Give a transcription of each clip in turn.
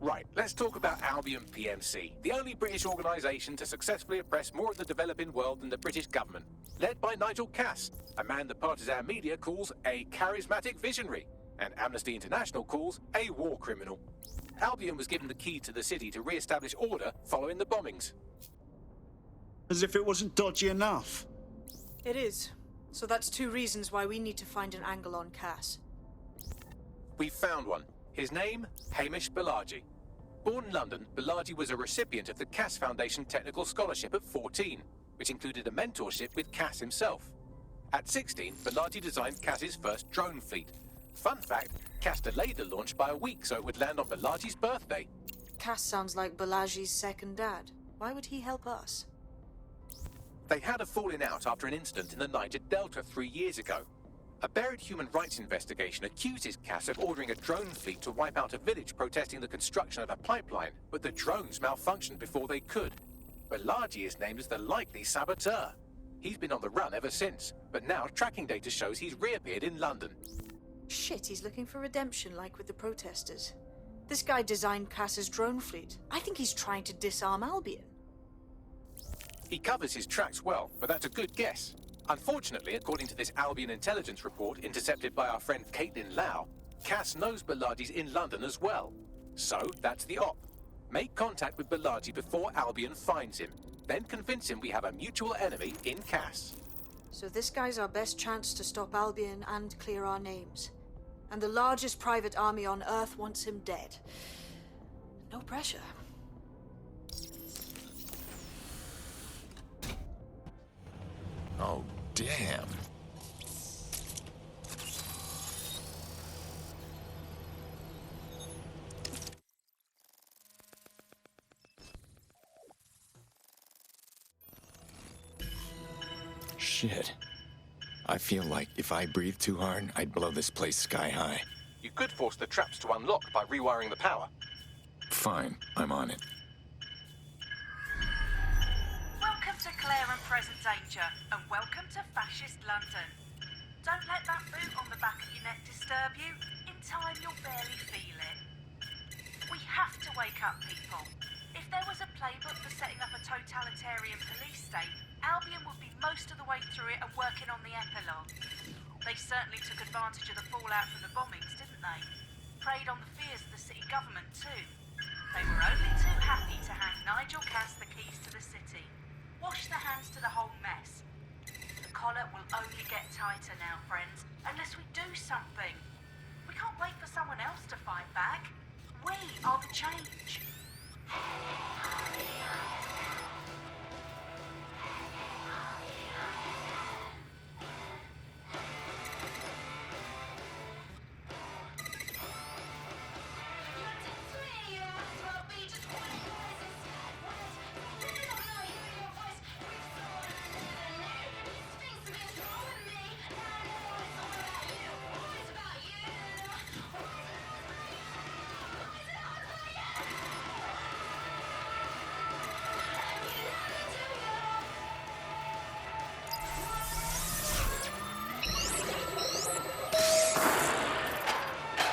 Right, let's talk about Albion PMC, the only British organisation to successfully oppress more of the developing world than the British government. Led by Nigel Cass, a man the partisan media calls a charismatic visionary, and Amnesty International calls a war criminal. Albion was given the key to the city to re-establish order following the bombings. As if it wasn't dodgy enough. It is. So that's two reasons why we need to find an angle on Cass. We found one. His name, Hamish Balaji. Born in London, Balaji was a recipient of the Cass Foundation Technical Scholarship at 14, which included a mentorship with Cass himself. At 16, Balaji designed Cass's first drone fleet. Fun fact, Cass delayed the launch by a week so it would land on Balaji's birthday. Cass sounds like Balaji's second dad. Why would he help us? They had a falling out after an incident in the Niger Delta 3 years ago. A buried human rights investigation accuses Cass of ordering a drone fleet to wipe out a village protesting the construction of a pipeline, but the drones malfunctioned before they could. Balaji is named as the likely saboteur. He's been on the run ever since, but now tracking data shows he's reappeared in London. Shit, he's looking for redemption like with the protesters. This guy designed Cass's drone fleet. I think he's trying to disarm Albion. He covers his tracks well, but that's a good guess. Unfortunately, according to this Albion intelligence report intercepted by our friend Caitlin Lau, Cass knows Balaji's in London as well. So, that's the op. Make contact with Balaji before Albion finds him. Then convince him we have a mutual enemy in Cass. So this guy's our best chance to stop Albion and clear our names. And the largest private army on Earth wants him dead. No pressure. Oh, damn. Shit. I feel like if I breathe too hard, I'd blow this place sky high. You could force the traps to unlock by rewiring the power. Fine, I'm on it. Welcome to Claire and Present Danger, and welcome to Fascist London. Don't let that boot on the back of your neck disturb you. In time, you'll barely feel it. We have to wake up, people. If there was a playbook for setting up a totalitarian police state, Albion would be most of the way through it and working on the epilogue. They certainly took advantage of the fallout from the bombings, didn't they? Preyed on the fears of the city government, too. They were only too happy to hand Nigel Cass the keys to the city. Wash their hands to the whole mess. The collar will only get tighter now, friends, unless we do something. We can't wait for someone else to fight back. We are the change.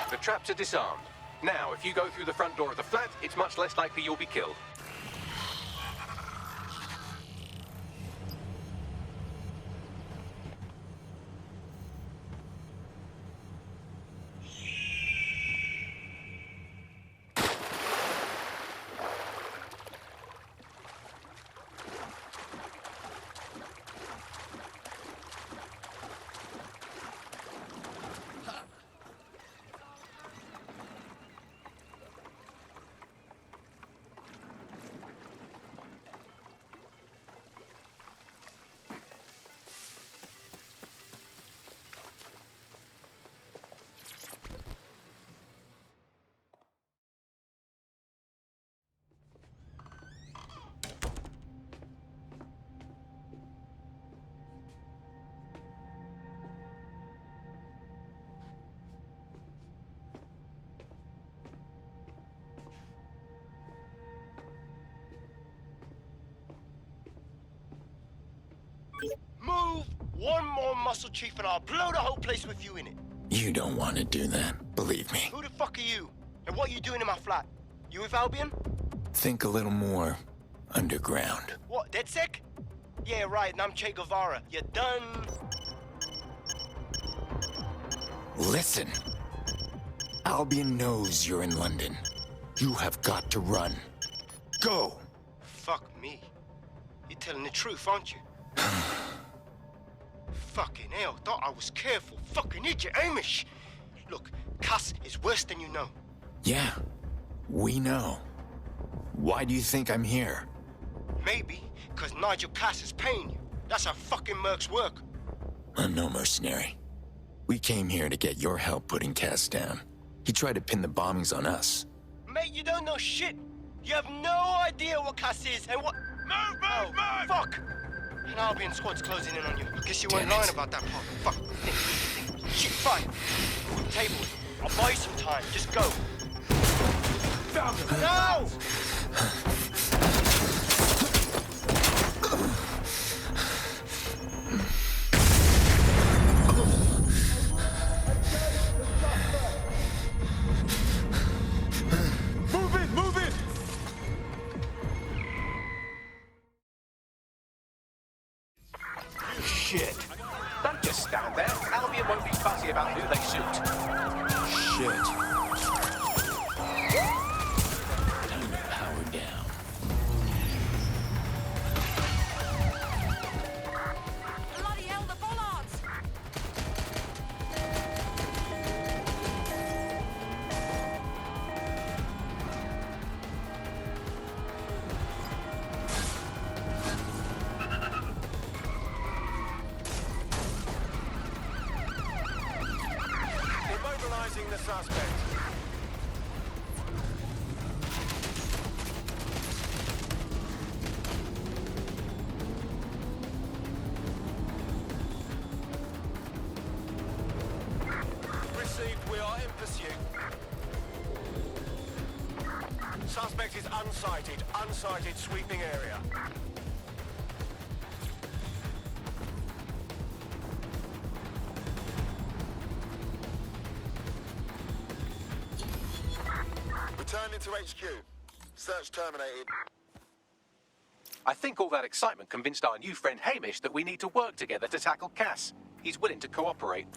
The traps are disarmed. Now, if you go through the front door of the flat, it's much less likely you'll be killed. Move one more muscle, Chief, and I'll blow the whole place with you in it. You don't want to do that, believe me. Who the fuck are you? And what are you doing in my flat? You with Albion? Think a little more underground. What, DedSec? Yeah, right, and I'm Che Guevara. You done? Listen. Albion knows you're in London. You have got to run. Go! Fuck me. You're telling the truth, aren't you? Fucking hell, thought I was careful. Fucking idiot, Amish. Look, Cass is worse than you know. Yeah, we know. Why do you think I'm here? Maybe, because Nigel Cass is paying you. That's how fucking mercs work. I'm no mercenary. We came here to get your help putting Cass down. He tried to pin the bombings on us. Mate, you don't know shit. You have no idea what Cass is and what... Move! Fuck! An Albion squad's closing in on you. I guess you weren't Damn it. lying about that part. Fuck. Think. Shit, fine. Table. I'll buy you some time. Just go. No! Move it! Shit. Don't just stand there. Albion won't be fussy about who they shoot. Shit. Time to power down. Bloody hell, the bollards! Immobilizing the suspect. Received, we are in pursuit. Suspect is unsighted. Unsighted, sweeping area. Returning to HQ. Search terminated. I think all that excitement convinced our new friend Hamish that we need to work together to tackle Cass. He's willing to cooperate.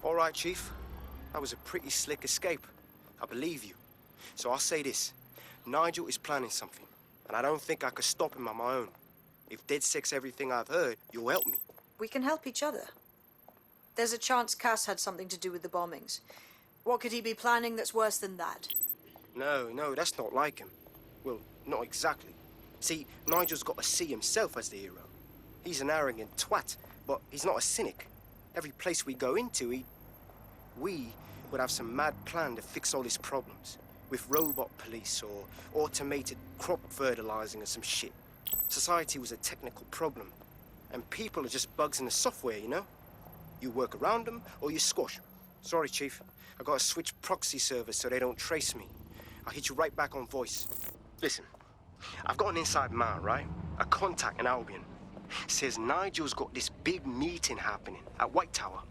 All right, Chief. That was a pretty slick escape. I believe you. So I'll say this. Nigel is planning something, and I don't think I could stop him on my own. If DedSec's everything I've heard, you'll help me. We can help each other. There's a chance Cass had something to do with the bombings. What could he be planning that's worse than that? No, that's not like him. Well, not exactly. See, Nigel's got to see himself as the hero. He's an arrogant twat, but he's not a cynic. Every place we go into, we would have some mad plan to fix all his problems. With robot police or automated crop fertilizing or some shit. Society was a technical problem. And people are just bugs in the software, you know? You work around them or you squash them. Sorry, Chief. I gotta switch proxy servers so they don't trace me. I'll hit you right back on voice. Listen, I've got an inside man, right? A contact in Albion. Says Nigel's got this big meeting happening at White Tower.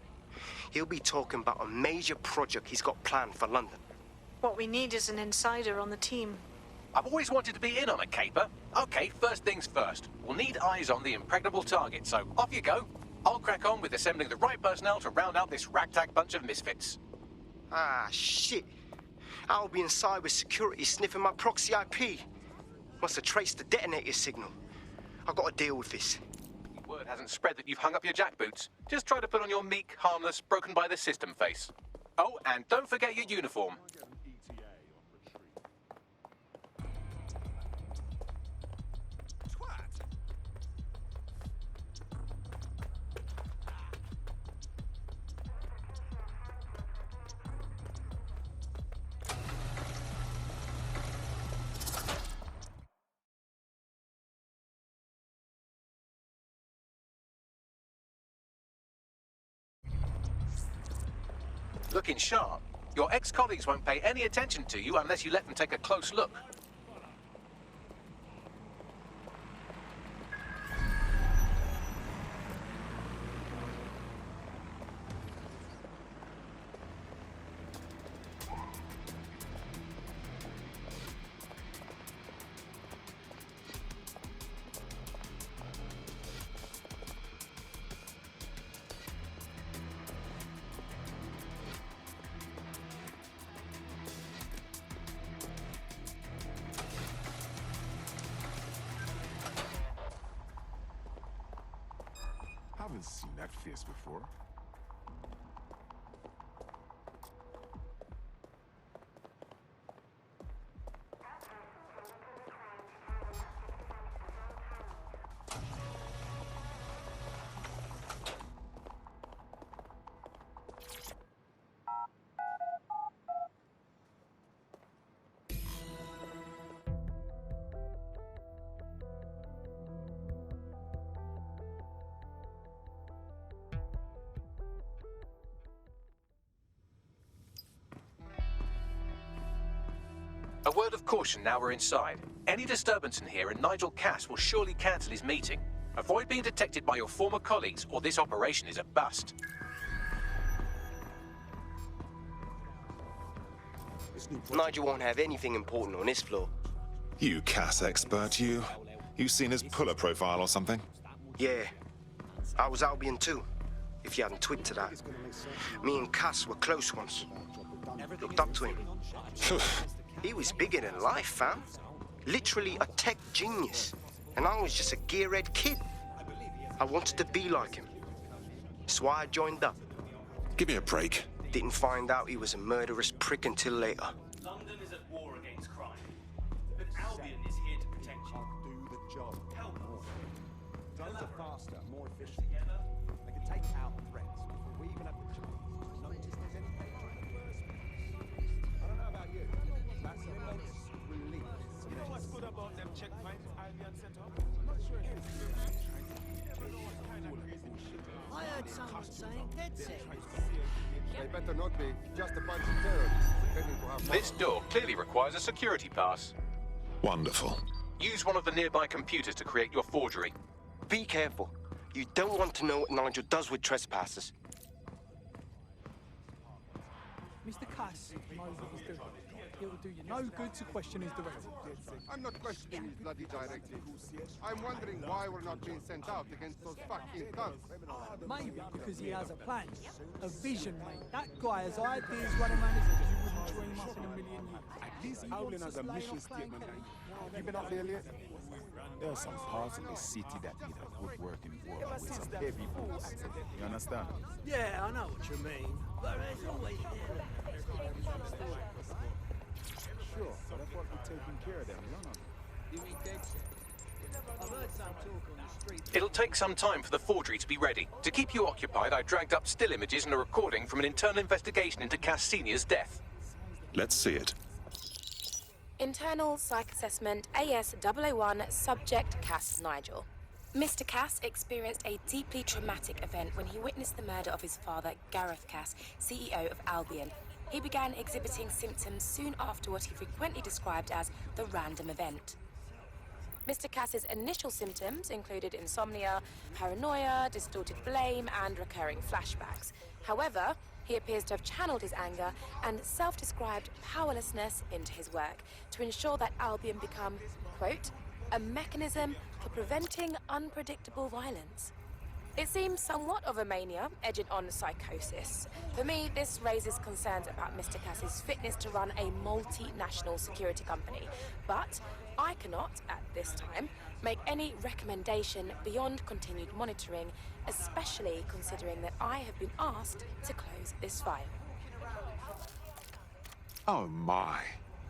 He'll be talking about a major project he's got planned for London. What we need is an insider on the team. I've always wanted to be in on a caper. Okay, first things first. We'll need eyes on the impregnable target, so off you go. I'll crack on with assembling the right personnel to round out this ragtag bunch of misfits. Ah, shit. Albion cybersecurity sniffing my proxy IP. Must have traced the detonator signal. I've got to deal with this. Word hasn't spread that you've hung up your jackboots. Just try to put on your meek, harmless, broken by the system face. Oh, and don't forget your uniform. Looking sharp. Your ex-colleagues won't pay any attention to you unless you let them take a close look. Haven't seen that face before. A word of caution now we're inside. Any disturbance in here and Nigel Cass will surely cancel his meeting. Avoid being detected by your former colleagues or this operation is a bust. Nigel won't have anything important on this floor. You Cass expert, you. You seen his puller profile or something? Yeah. I was Albion too, if you hadn't twigged to that. Me and Cass were close once. Looked up to him. He was bigger than life, fam. Literally a tech genius. And I was just a gearhead kid. I wanted to be like him. That's why I joined up. Give me a break. Didn't find out he was a murderous prick until later. London is at war against crime, but Albion is here to protect you. Do the job. Help us. Drones are faster, more efficient. They can take out threats before we even have the chance to notice there's any danger in the first place. I don't know about you. That's immense relief. You know what's good about them checkpoints Albion set up? I'm not sure if it's good. I heard someone saying dead set. They better not be. Just a bunch of terrorists pretending to have... This door clearly requires a security pass. Wonderful. Use one of the nearby computers to create your forgery. Be careful. You don't want to know what Nigel does with trespassers. Mr. Cass knows what he's doing. It will do you no good to question his directive. I'm not questioning his bloody directive. I'm wondering why we're not being sent out against those fucking thugs. Maybe because he has a plan. A vision, mate. That guy has ideas running around his head you wouldn't dream up in a million years. At least Howlin has a mission statement. You been up there yet? There are some parts of the city that need a good working world with some heavy boots. You understand? Yeah, I know what you mean. But it's always... Sure, but I thought we're taking care of them, you know? You mean dead set? I've heard some talk on the street. It'll take some time for the forgery to be ready. To keep you occupied, I dragged up still images and a recording from an internal investigation into Cass Sr.'s death. Let's see it. Internal Psych Assessment AS001 Subject Cass Nigel. Mr. Cass experienced a deeply traumatic event when he witnessed the murder of his father, Gareth Cass, CEO of Albion. He began exhibiting symptoms soon after what he frequently described as the random event. Mr. Cass's initial symptoms included insomnia, paranoia, distorted blame, and recurring flashbacks. However, he appears to have channeled his anger and self-described powerlessness into his work to ensure that Albion become, quote, a mechanism for preventing unpredictable violence. It seems somewhat of a mania, edging on psychosis. For me, this raises concerns about Mr. Cass's fitness to run a multinational security company. But I cannot, at this time, make any recommendation beyond continued monitoring, especially considering that I have been asked to close this file. Oh my.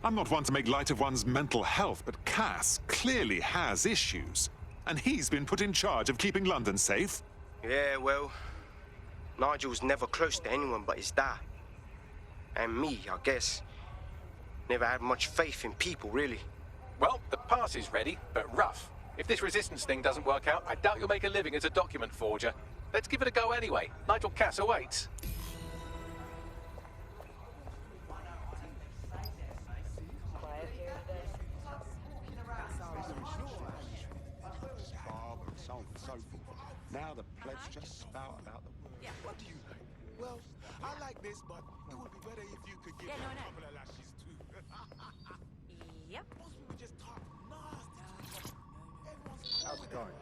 I'm not one to make light of one's mental health, but Cass clearly has issues. And he's been put in charge of keeping London safe. Yeah, well, Nigel's never close to anyone but his dad. And me, I guess. Never had much faith in people, really. Well, the pass is ready, but rough. If this resistance thing doesn't work out, I doubt you'll make a living as a document forger. Let's give it a go anyway. Nigel Cass awaits. Now the plebs just spout about the world. Yeah. What do you know? Well, I like this, but it would be better if you could give me a couple of lashes too. Yep. Most people just talk nasty. How's it going?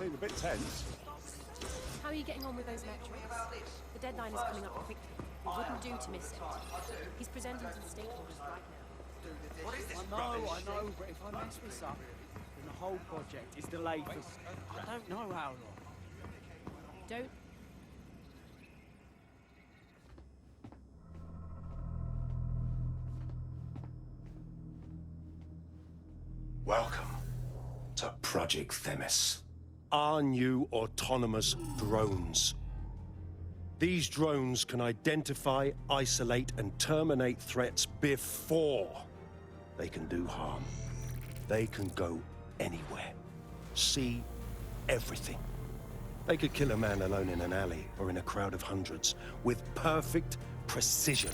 Seem a bit tense. How are you getting on with those metrics? The deadline is coming up quickly. It wouldn't do to miss it. He's presenting to the stakeholders right now. I know, but if I mess this up, then the whole project is delayed for I don't know how long. Don't. Welcome to Project THEMIS. Our new autonomous drones. These drones can identify, isolate, and terminate threats before they can do harm. They can go anywhere, see everything. They could kill a man alone in an alley or in a crowd of hundreds with perfect precision.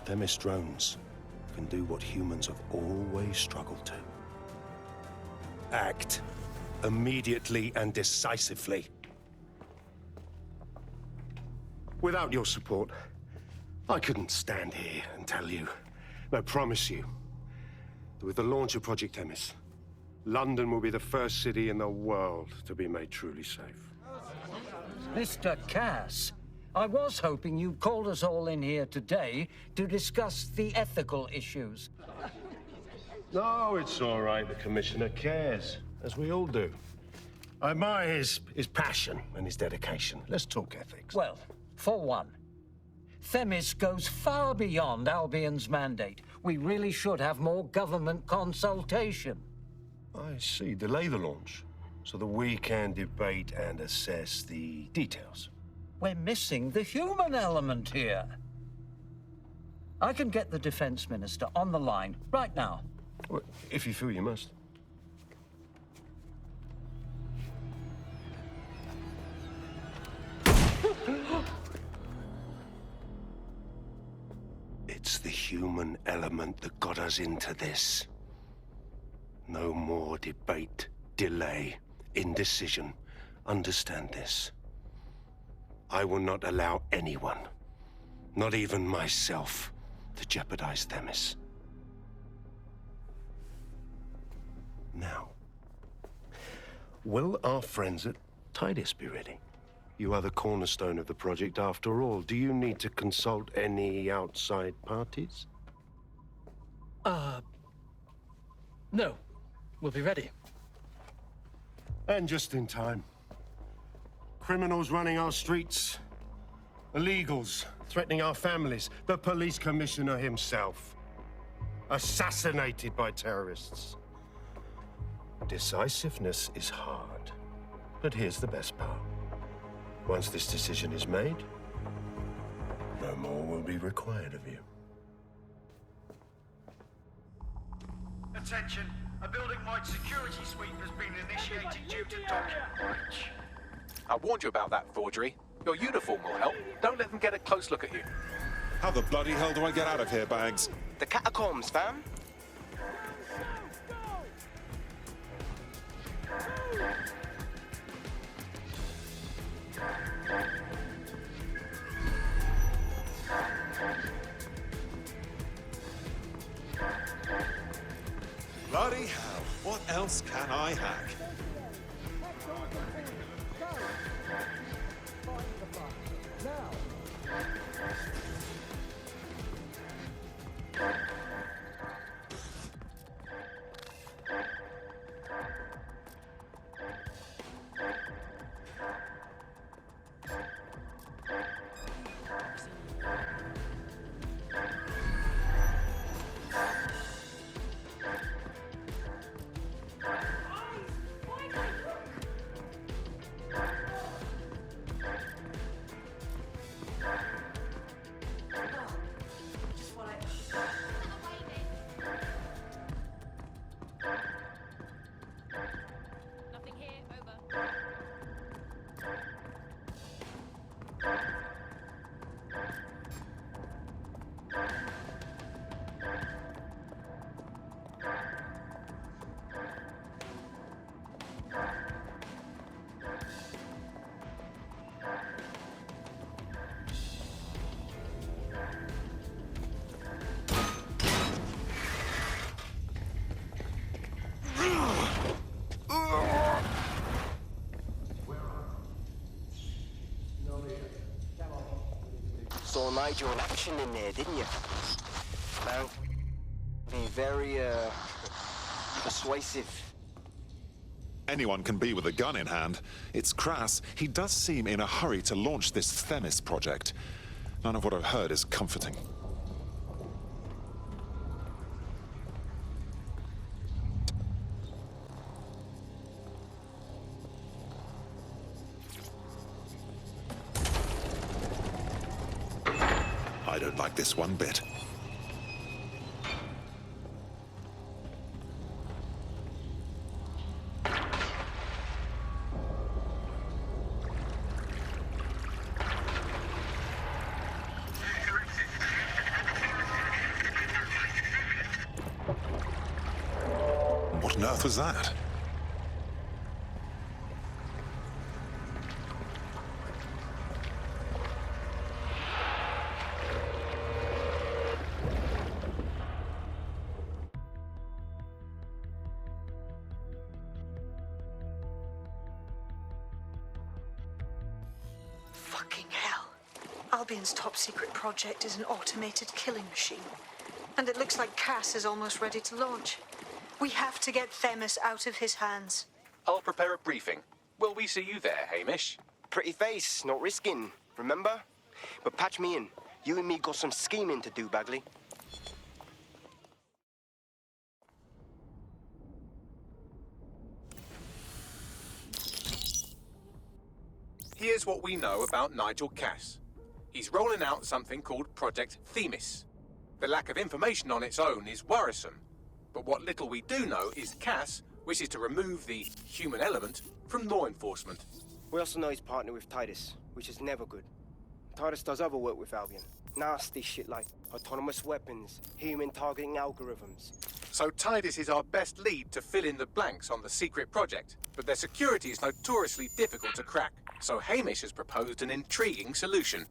THEMIS drones can do what humans have always struggled to. Act immediately and decisively. Without your support, I couldn't stand here and tell you, no, promise you, that with the launch of Project THEMIS, London will be the first city in the world to be made truly safe. Mr. Cass, I was hoping you called us all in here today to discuss the ethical issues. No, it's all right. The Commissioner cares, as we all do. I admire his passion and his dedication. Let's talk ethics. Well, for one, THEMIS goes far beyond Albion's mandate. We really should have more government consultation. I see. Delay the launch so that we can debate and assess the details. We're missing the human element here. I can get the Defense Minister on the line right now. Well, if you feel you must. It's the human element that got us into this. No more debate, delay, indecision. Understand this. I will not allow anyone, not even myself, to jeopardize THEMIS. Now, will our friends at TIDIS be ready? You are the cornerstone of the project after all. Do you need to consult any outside parties? No. We'll be ready. And just in time. Criminals running our streets. Illegals threatening our families. The police commissioner himself. Assassinated by terrorists. Decisiveness is hard. But here's the best part. Once this decision is made, no more will be required of you. Attention, a building-wide security sweep has been initiated due to document breach. I warned you about that forgery. Your uniform will help. Don't let them get a close look at you. How the bloody hell do I get out of here, Bags? The catacombs, fam. Bloody hell, what else can I hack? Saw Nigel in action in there, didn't you? Man, being very, persuasive. anyone can be with a gun in hand. It's crass. He does seem in a hurry to launch this THEMIS project. None of what I've heard is comforting. I don't like this one bit. What on earth was that? Fucking hell. Albion's top secret project is an automated killing machine. And it looks like Cass is almost ready to launch. We have to get THEMIS out of his hands. I'll prepare a briefing. Will we see you there, Hamish? Pretty face, not risking, remember? But patch me in. You and me got some scheming to do, Bagley. Here's what we know about Nigel Cass. He's rolling out something called Project THEMIS. The lack of information on its own is worrisome. But what little we do know is Cass wishes to remove the human element from law enforcement. We also know he's partnered with Titus, which is never good. Titus does other work with Albion. Nasty shit like autonomous weapons, human targeting algorithms. So Titus is our best lead to fill in the blanks on the secret project, but their security is notoriously difficult to crack. So Hamish has proposed an intriguing solution.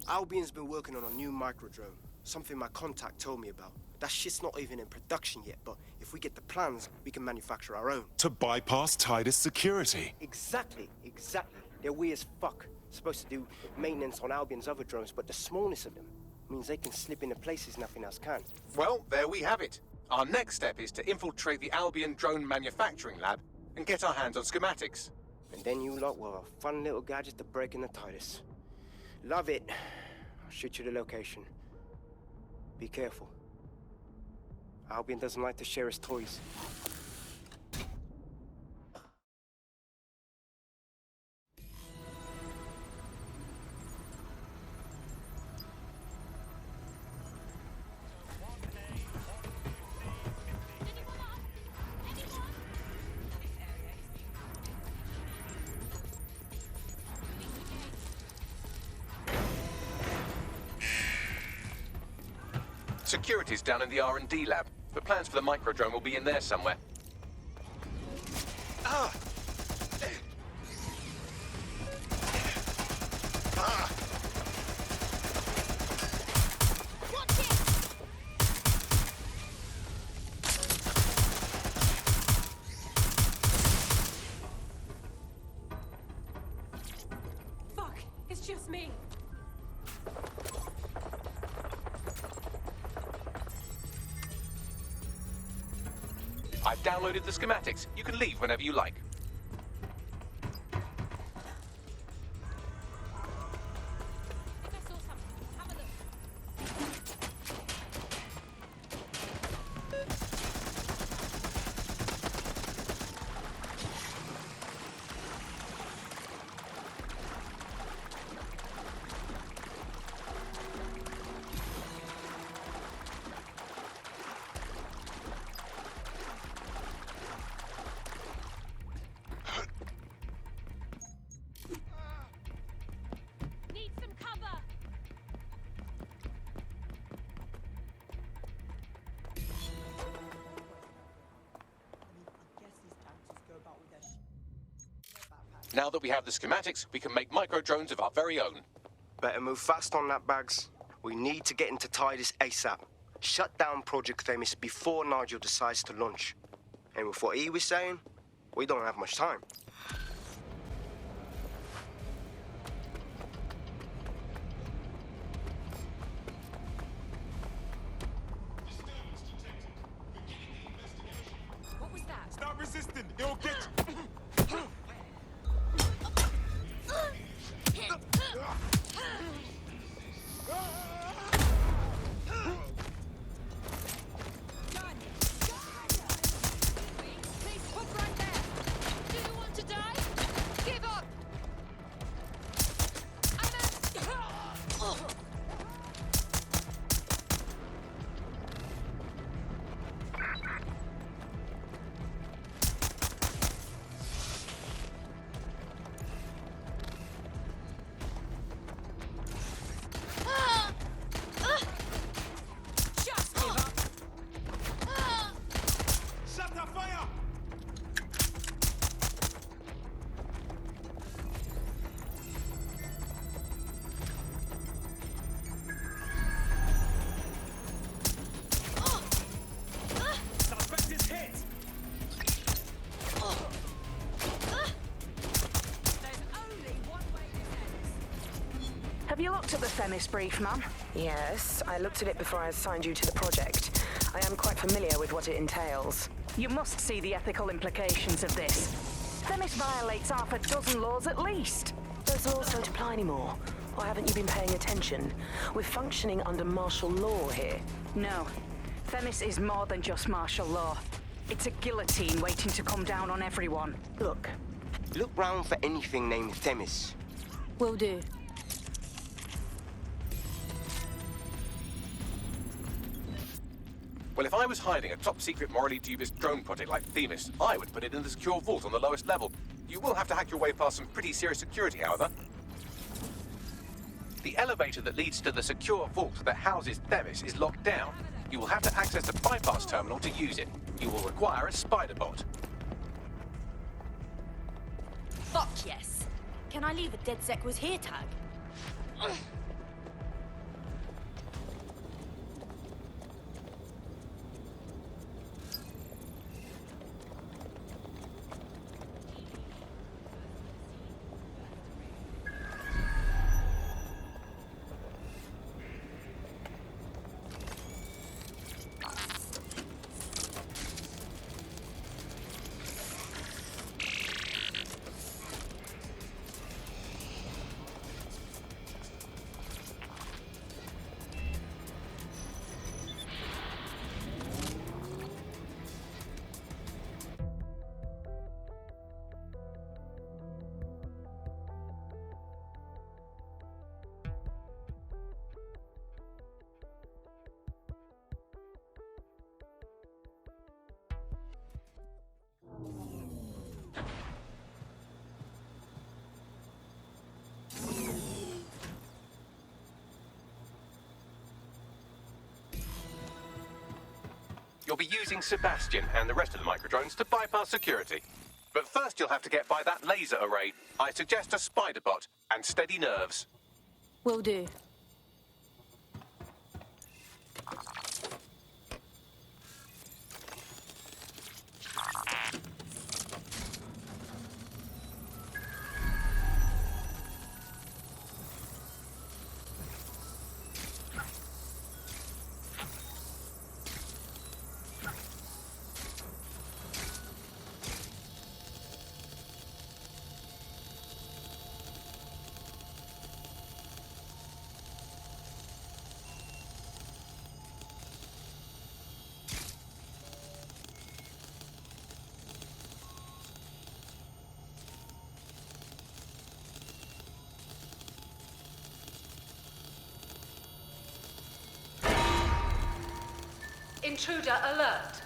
Albion's been working on a new microdrone, something my contact told me about. That shit's not even in production yet, but if we get the plans, we can manufacture our own. To bypass Titus security. Exactly. They're weird as fuck. Supposed to do maintenance on Albion's other drones, but the smallness of them means they can slip into places nothing else can. Well, there we have it. Our next step is to infiltrate the Albion drone manufacturing lab and get our hands on schematics. And then you lot will have a fun little gadget to break in the Titus. Love it. I'll shoot you the location. Be careful. Albion doesn't like to share his toys. Security's down in the R&D lab. The plans for the microdrone will be in there somewhere. Ah! Ah! Fuck! It's just me. I've downloaded the schematics. You can leave whenever you like. Now that we have the schematics, we can make microdrones of our very own. Better move fast on that, Bags. We need to get into Titus ASAP. Shut down Project THEMIS before Nigel decides to launch. And with what he was saying, we don't have much time. What was that? Stop resisting! It'll get you! Have you looked at the THEMIS brief, ma'am? Yes, I looked at it before I assigned you to the project. I am quite familiar with what it entails. You must see the ethical implications of this. THEMIS violates half a dozen laws at least. Those laws don't apply anymore. Or haven't you been paying attention? We're functioning under martial law here. No. THEMIS is more than just martial law. It's a guillotine waiting to come down on everyone. Look round for anything named THEMIS. Will do. Well, if I was hiding a top-secret, morally dubious drone project like THEMIS, I would put it in the secure vault on the lowest level. You will have to hack your way past some pretty serious security, however. The elevator that leads to the secure vault that houses THEMIS is locked down. You will have to access the bypass terminal to use it. You will require a spider bot. Fuck yes. Can I leave a dead sec was here tag? Ugh. You'll be using Sebastian and the rest of the microdrones to bypass security. But first you'll have to get by that laser array. I suggest a spider bot and steady nerves. Will do. Intruder alert.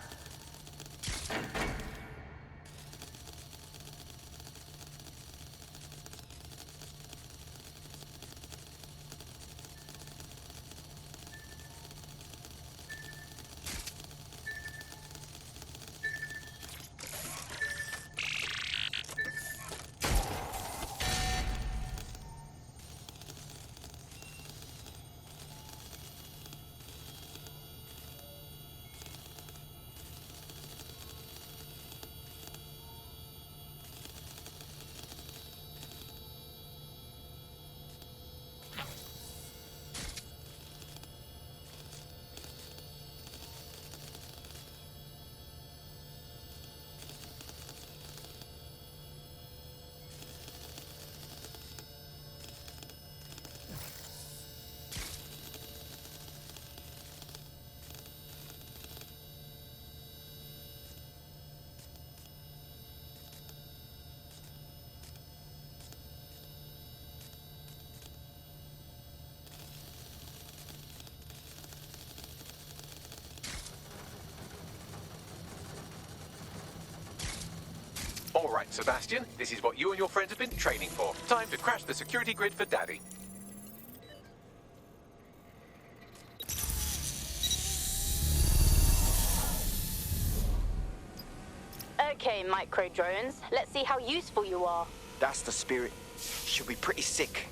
All right, Sebastian, this is what you and your friends have been training for. Time to crash the security grid for Daddy. Okay, micro drones, let's see how useful you are. That's the spirit. She'll be pretty sick.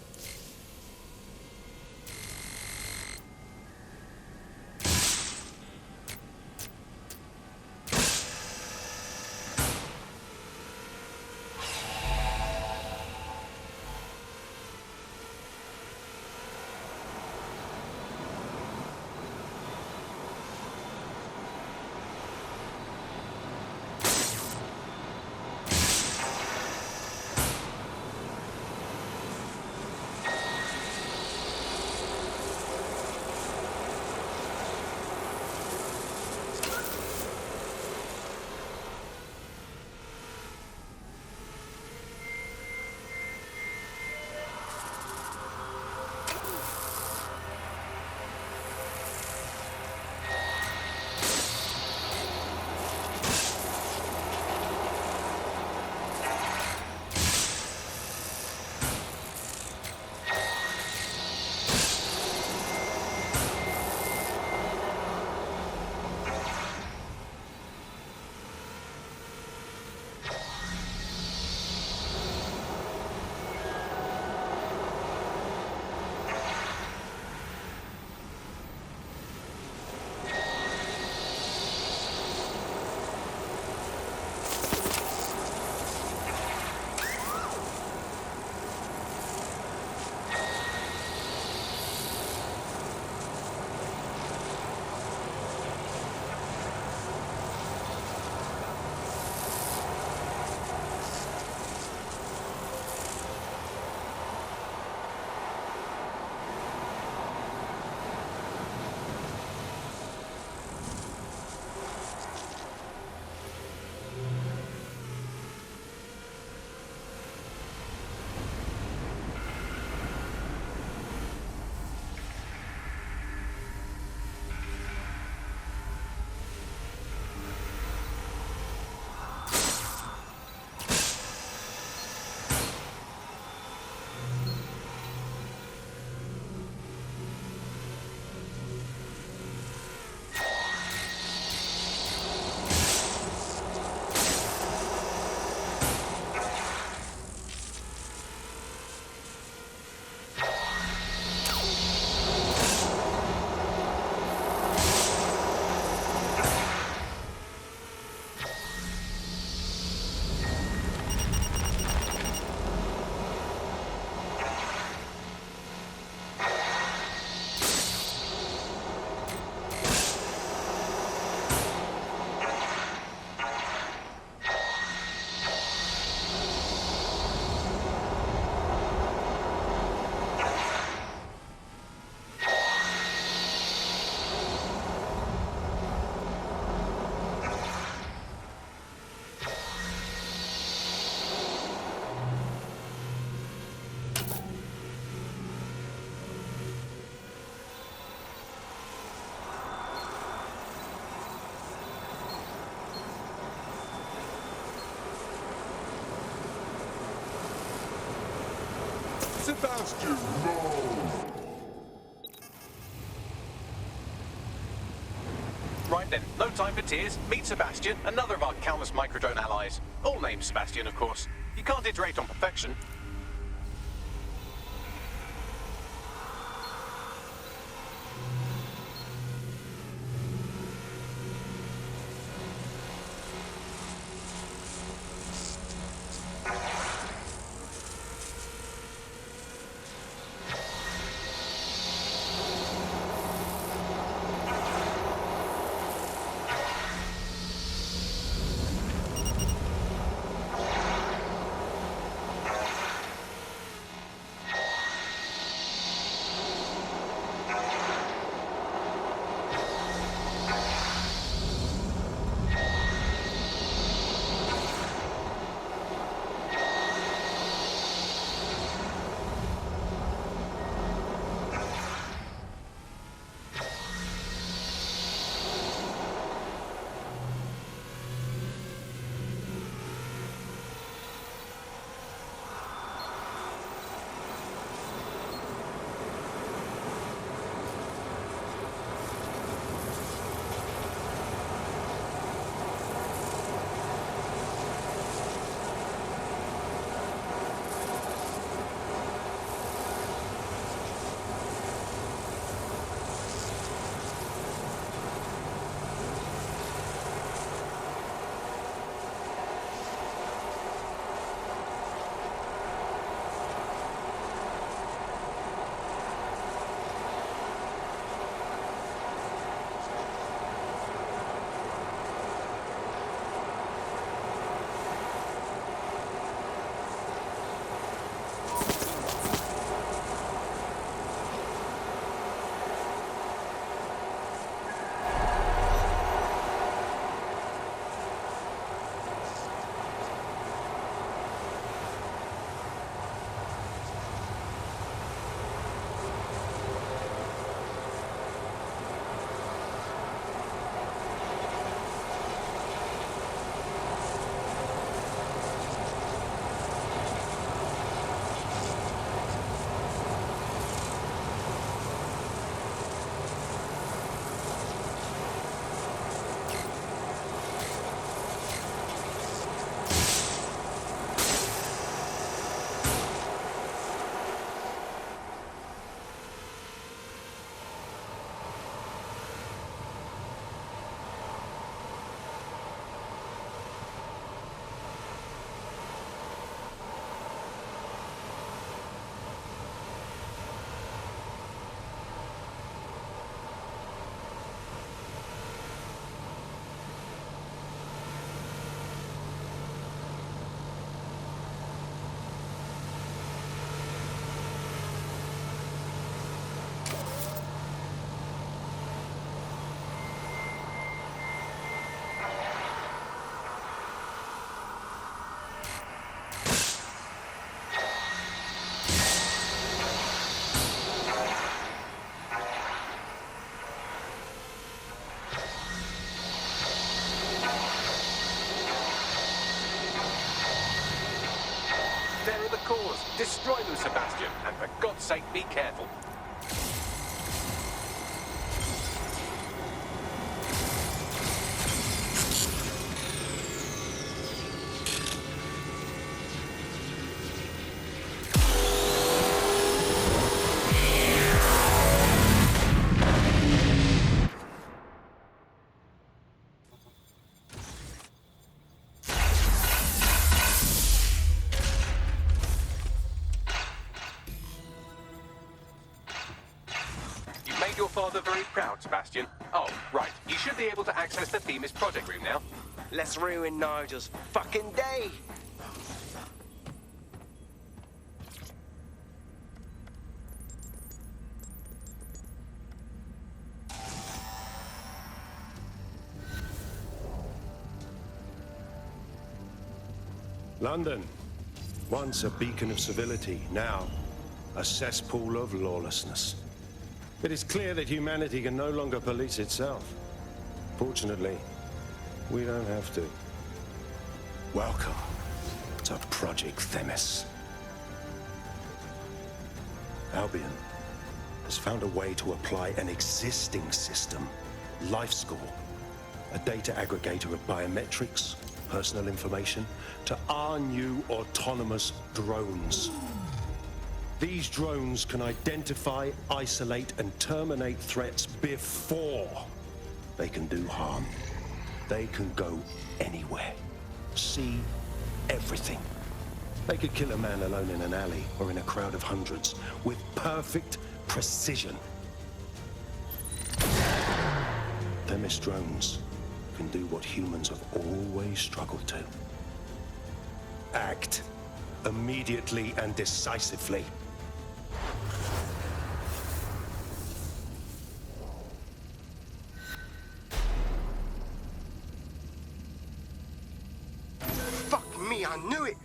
Sebastian, no! Right then, no time for tears. Meet Sebastian, another of our countless microdrone allies. All named Sebastian, of course. You can't iterate on perfection. Destroy them, Sebastian, and for God's sake, be careful. Your father very proud, Sebastian. Oh, right. You should be able to access the THEMIS project room now. Let's ruin Nigel's fucking day. London, once a beacon of civility, now a cesspool of lawlessness. It is clear that humanity can no longer police itself. Fortunately, we don't have to. Welcome to Project THEMIS. Albion has found a way to apply an existing system, LifeScore, a data aggregator of biometrics, personal information, to our new autonomous drones. These drones can identify, isolate, and terminate threats before they can do harm. They can go anywhere, see everything. They could kill a man alone in an alley or in a crowd of hundreds with perfect precision. THEMIS drones can do what humans have always struggled to. Act immediately and decisively. Fuck me, I knew it!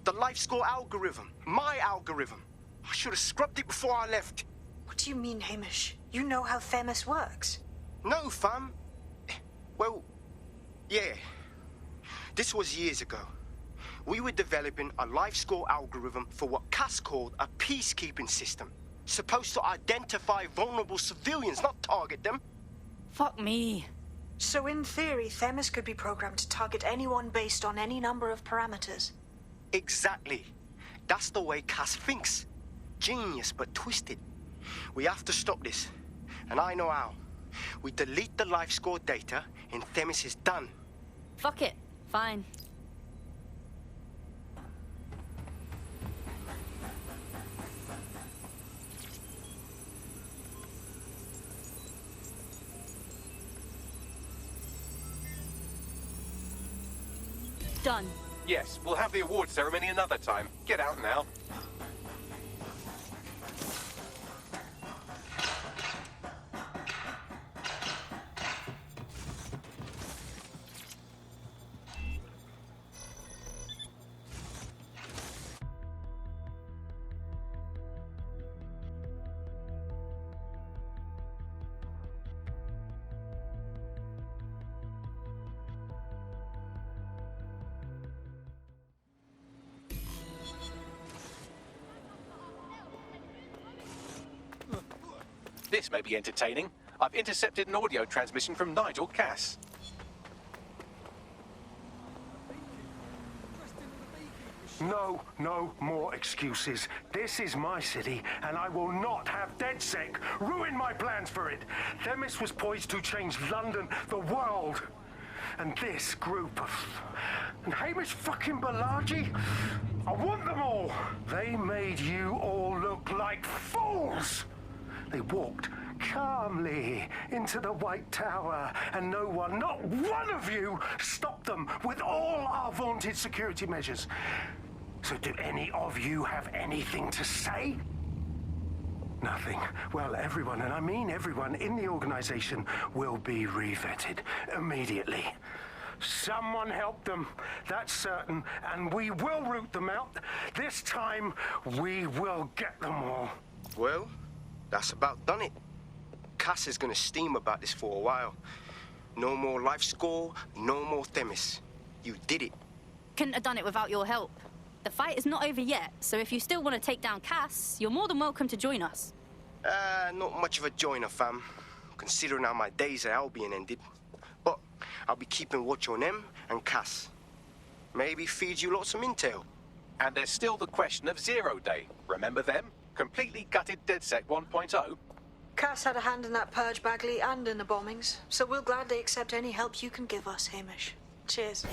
The LifeScore algorithm. My algorithm. I should have scrubbed it before I left. What do you mean, Hamish? You know how THEMIS works. No, fam. Well, yeah. This was years ago. We were developing a LifeScore algorithm for what Cass called a peacekeeping system. Supposed to identify vulnerable civilians, not target them. Fuck me. So in theory, THEMIS could be programmed to target anyone based on any number of parameters. Exactly. That's the way Cass thinks. Genius, but twisted. We have to stop this. And I know how. We delete the LifeScore data, and THEMIS is done. Fuck it. Fine. Done. Yes, we'll have the award ceremony another time. Get out now. This may be entertaining. I've intercepted an audio transmission from Nigel Cass. No more excuses. This is my city, and I will not have DedSec ruin my plans for it. THEMIS was poised to change London, the world. And this group of... And Hamish fucking Balaji? I want them all. They made you all look like fools. They walked calmly into the White Tower, and no one, not one of you, stopped them with all our vaunted security measures. So do any of you have anything to say? Nothing. Well, everyone, and I mean everyone in the organization, will be re-vetted immediately. Someone help them, that's certain, and we will root them out. This time, we will get them all. Well, that's about done it. Cass is gonna steam about this for a while. No more LifeScore, no more THEMIS. You did it. Couldn't have done it without your help. The fight is not over yet, so if you still want to take down Cass, you're more than welcome to join us. Not much of a joiner, fam, considering how my days at Albion ended. But I'll be keeping watch on them and Cass. Maybe feed you lots of intel. And there's still the question of Zero Day. Remember them? Completely gutted DedSec 1.0. Cass had a hand in that purge, Bagley, and in the bombings, so we'll gladly accept any help you can give us, Hamish. Cheers.